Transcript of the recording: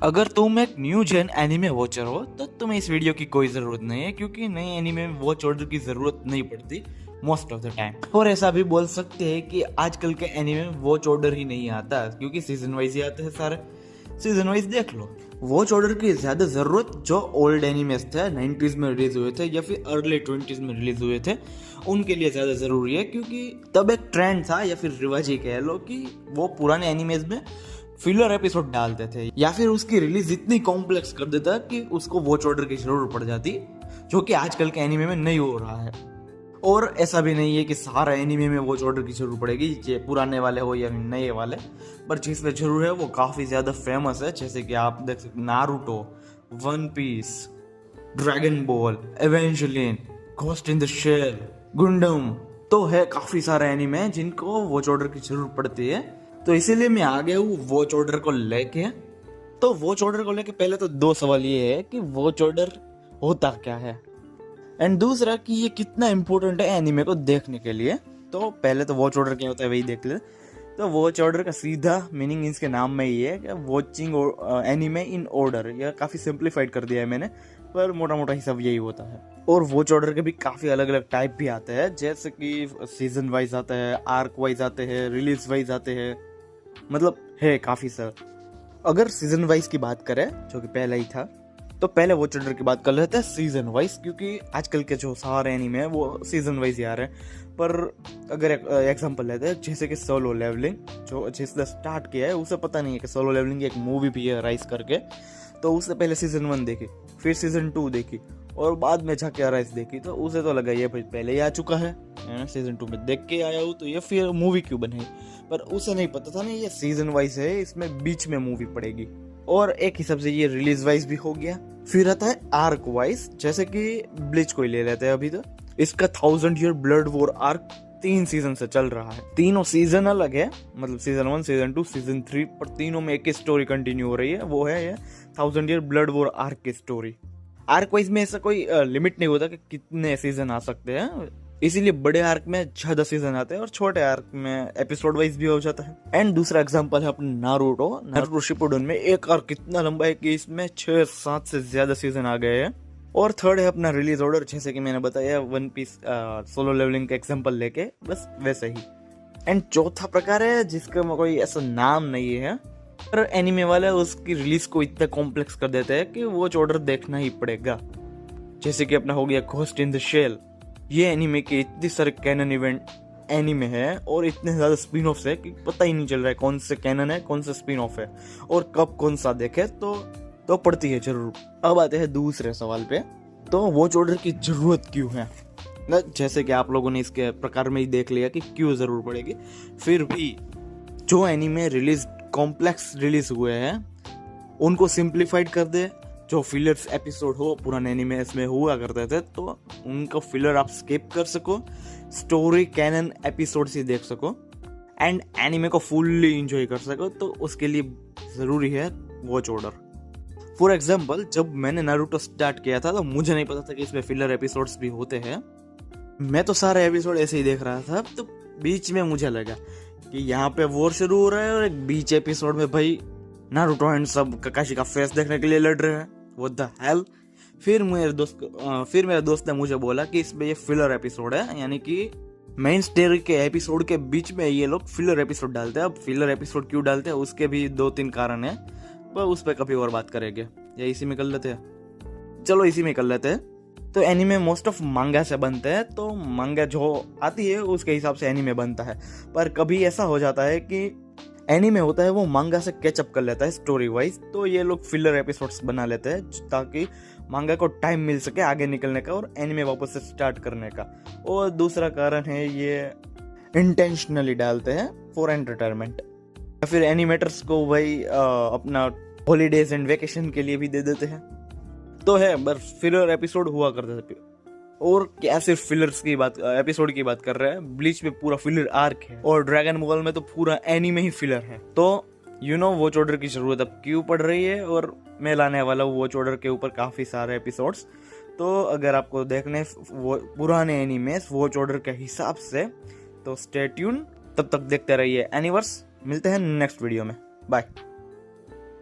अगर तुम एक न्यू जेन एनिमे वॉचर हो तो तुम्हें इस वीडियो की कोई ज़रूरत नहीं है, क्योंकि नए एनिमे वॉच ऑर्डर की ज़रूरत नहीं पड़ती मोस्ट ऑफ द टाइम। और ऐसा भी बोल सकते हैं कि आजकल के एनिमे वॉच ऑर्डर ही नहीं आता, क्योंकि सीजन वाइज ही आते हैं सारे। सीजन वाइज देख लो। वॉच ऑर्डर की ज़्यादा ज़रूरत जो ओल्ड एनिमेस थे, 90s में रिलीज हुए थे या फिर अर्ली 20s में रिलीज हुए थे, उनके लिए ज़्यादा ज़रूरी है, क्योंकि तब एक ट्रेंड था या फिर रिवाज ही कह लो कि वो पुराने एनिमेज में फिलर एपिसोड डालते थे या फिर उसकी रिलीज इतनी कॉम्प्लेक्स कर देता कि उसको वॉच ऑर्डर की जरूरत पड़ जाती, जो कि आजकल के एनिमे में नहीं हो रहा है। और ऐसा भी नहीं है कि सारा एनिमे में वॉच ऑर्डर की जरूरत पड़ेगी, चाहे पुराने वाले हो या नए वाले, पर जिसमें जरूर है वो काफ़ी ज़्यादा फेमस है। जैसे कि आप देख सकते Naruto, One Piece, Dragon Ball, Evangelion, Ghost in the Shell, Gundam, तो है काफ़ी सारे एनिमे जिनको वॉच ऑर्डर की जरूरत पड़ती है। तो इसीलिए मैं आ गया हूँ वॉच ऑर्डर को लेके। तो वॉच ऑर्डर को लेके पहले तो दो सवाल ये है कि वॉच ऑर्डर होता क्या है, एंड दूसरा कि ये कितना इम्पोर्टेंट है एनिमे को देखने के लिए। तो पहले तो वॉच ऑर्डर क्या होता है वही देख ले। तो वॉच ऑर्डर का सीधा मीनिंग इसके नाम में ही है कि वॉचिंग एनिमे इन ऑर्डर। यह काफ़ी सिंप्लीफाइड कर दिया है मैंने, पर मोटा मोटा ही सब यही होता है। और वॉच ऑर्डर के भी काफ़ी अलग अलग टाइप भी आते हैं, जैसे कि सीजन वाइज आते हैं, आर्क वाइज आते हैं, रिलीज वाइज आते हैं, मतलब है काफ़ी सर। अगर सीजन वाइज की बात करें, जो कि पहला ही था, तो पहले वॉच ऑर्डर की बात कर लेते हैं सीजन वाइज, क्योंकि आजकल के जो सारे एनीमे हैं वो सीजन वाइज ही आ रहे हैं। पर अगर एग्जांपल लेते हैं, जैसे कि सोलो लेवलिंग, जो जिसने स्टार्ट किया है उसे पता नहीं है कि सोलो लेवलिंग एक मूवी भी है राइज करके, तो उससे पहले सीजन 1 देखी, फिर सीजन 2 देखी और बाद में जाके अराइज देखी, तो उसे तो लगा ये भाई पहले ही आ चुका है सीजन 2 में देख के आया हूँ, तो ये फिर मूवी क्यों बनाई। पर उसे नहीं पता था ना ये सीजन वाइज है, इसमें बीच में मूवी पड़ेगी। और एक हिसाब से ये रिलीज वाइज भी हो गया। फिर आता है आर्क वाइज, जैसे कि ब्लीच को ही ले लेते हैं अभी। तो इसका 1000 year blood war arc 3 season से चल रहा है। तीनों सीजन अलग है, मतलब सीजन 1, सीजन 2, सीजन 3, पर तीनों में एक ही स्टोरी कंटिन्यू हो रही है। वो है ये 1000 ईयर ब्लड वॉर आर्क की स्टोरी। आर्क वाइज में ऐसा कोई लिमिट नहीं होता कि कितने सीजन आ सकते हैं, इसीलिए बड़े आर्क में ज्यादा सीजन आते हैं और छोटे आर्क में एपिसोड वाइज भी हो जाता है। एंड दूसरा एग्जांपल है अपने नारुतो शिपुडन में एक आर्क कितना लंबा है कि इसमें 6-7 से ज्यादा सीजन आ गए हैं। और थर्ड है अपना रिलीज ऑर्डर, जैसे कि मैंने बताया वन पीस सोलो लेवलिंग का एग्जांपल लेके, बस वैसे ही। एंड चौथा प्रकार है जिसका कोई ऐसा नाम नहीं है, पर एनिमे वाले उसकी रिलीज को इतना कॉम्प्लेक्स कर देते हैं कि वो ऑर्डर देखना ही पड़ेगा। जैसे कि अपना हो गया घोस्ट इन द शेल। ये एनिमे के इतने सारे कैनन इवेंट एनिमे है और इतने ज्यादा स्पिन ऑफ्स है कि पता ही नहीं चल रहा है कौन से कैनन है, कौन सा स्पिन ऑफ है और कब कौन सा देखे, तो पड़ती है जरूर। अब आते हैं दूसरे सवाल पे, तो वॉच ऑर्डर की जरूरत क्यों है। जैसे कि आप लोगों ने इसके प्रकार में ही देख लिया कि क्यों जरूर पड़ेगी। फिर भी जो एनिमे रिलीज कॉम्प्लेक्स रिलीज हुए हैं उनको सिंप्लीफाइड कर दे। जो फिलर्स एपिसोड हो पुराने एनिमे में हुआ करते थे, तो उनको फिलर आप स्किप कर सको, स्टोरी कैनन एपिसोड ही देख सको एंड एनिमे को फुल्ली एंजॉय कर सको, तो उसके लिए ज़रूरी है वॉच ऑर्डर। फॉर एग्जाम्पल, जब मैंने नारुतो स्टार्ट किया था तो मुझे नहीं पता था कि इसमें फिलर एपिसोड्स भी होते हैं। मैं तो सारे एपिसोड ऐसे ही देख रहा था, तो बीच में मुझे लगा कि यहाँ पे वॉर शुरू हो रहा है और एक बीच एपिसोड में भाई नारुतो एंड सब काकाशी का फेस देखने के लिए लड़ रहे हैं। What the hell? फिर मेरे दोस्त ने मुझे बोला कि इसमें ये फिलर एपिसोड है, यानी कि मेन स्टोरी के एपिसोड के बीच में ये लोग फिलर एपिसोड डालते हैं। अब फिलर एपिसोड क्यों डालते हैं उसके भी 2-3 कारण हैं, पर उस पर कभी और बात करेंगे, या इसी में कर लेते हैं। चलो इसी में कर लेते हैं। तो एनीमे मोस्ट ऑफ मांगा से बनते हैं, तो मांगा जो आती है उसके हिसाब से एनीमे बनता है। पर कभी ऐसा हो जाता है कि एनीमे होता है वो मांगा से कैचअप कर लेता है स्टोरी वाइज, तो ये लोग फिलर एपिसोड्स बना लेते हैं ताकि मांगा को टाइम मिल सके आगे निकलने का और एनीमे वापस से स्टार्ट करने का। और दूसरा कारण है ये इंटेंशनली डालते हैं फॉर एंटरटेनमेंट, या फिर एनिमेटर्स को भाई अपना हॉलीडेज एंड वेकेशन के लिए भी दे देते हैं। तो है बस फिलर एपिसोड हुआ करते थे। और क्या सिर्फ फिलर्स की बात एपिसोड की बात कर रहे हैं, ब्लीच में पूरा फिलर आर्क है और ड्रैगन बॉल में तो पूरा एनीमे ही फिलर है। तो वॉच ऑर्डर की जरूरत अब क्यों पड़ रही है, और मैं लाने वाला हूँ वॉच ऑर्डर के ऊपर काफी सारे एपिसोड्स। तो अगर आपको देखने पुराने एनीमे वॉच ऑर्डर के हिसाब से, तो स्टे ट्यून। तब तक देखते रहिए एनिवर्स। मिलते हैं नेक्स्ट वीडियो में, बाय।